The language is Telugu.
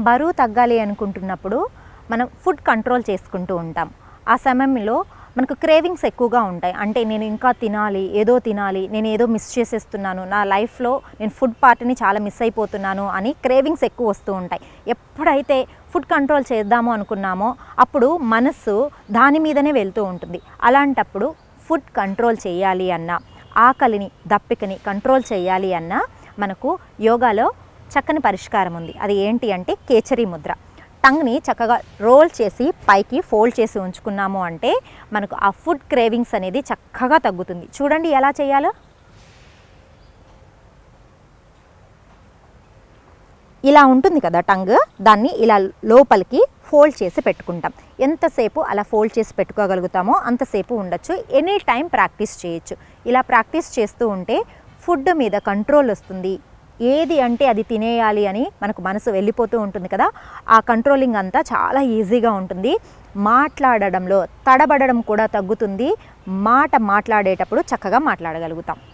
బరువు తగ్గాలి అనుకుంటున్నప్పుడు మనం ఫుడ్ కంట్రోల్ చేసుకుంటూ ఉంటాం. ఆ సమయంలో మనకు క్రేవింగ్స్ ఎక్కువగా ఉంటాయి. అంటే నేను ఇంకా తినాలి, నేను ఏదో మిస్ చేసేస్తున్నాను, నా లైఫ్లో నేను ఫుడ్ పార్ట్ని చాలా మిస్ అయిపోతున్నాను అని క్రేవింగ్స్ ఎక్కువ వస్తూ ఉంటాయి. ఎప్పుడైతే ఫుడ్ కంట్రోల్ చేద్దాము అనుకున్నామో అప్పుడు మనసు దాని మీదనే వెళ్తూ ఉంటుంది. అలాంటప్పుడు ఫుడ్ కంట్రోల్ చేయాలి అన్నా, ఆకలిని దప్పికని కంట్రోల్ చేయాలి అన్నా మనకు యోగాలో చక్కని పరిష్కారం ఉంది. అది ఏంటి అంటే కేచరి ముద్ర. టంగ్ని చక్కగా రోల్ చేసి పైకి ఫోల్డ్ చేసి ఉంచుకున్నాము అంటే మనకు ఆ ఫుడ్ క్రేవింగ్స్ అనేది చక్కగా తగ్గుతుంది. చూడండి ఎలా చేయాలో. ఇలా ఉంటుంది కదా టంగ్, దాన్ని ఇలా లోపలికి ఫోల్డ్ చేసి పెట్టుకుంటాం. ఎంతసేపు అలా ఫోల్డ్ చేసి పెట్టుకోగలుగుతామో అంతసేపు ఉండొచ్చు. ఎనీ టైం ప్రాక్టీస్ చేయొచ్చు. ఇలా ప్రాక్టీస్ చేస్తూ ఉంటే ఫుడ్ మీద కంట్రోల్ వస్తుంది. ఏది అంటే అది తినేయాలి అని మనకు మనసు వెళ్ళిపోతూ ఉంటుంది కదా, ఆ కంట్రోలింగ్ అంతా చాలా ఈజీగా ఉంటుంది. మాట్లాడడంలో తడబడడం కూడా తగ్గుతుంది. మాట్లాడేటప్పుడు చక్కగా మాట్లాడగలుగుతాం.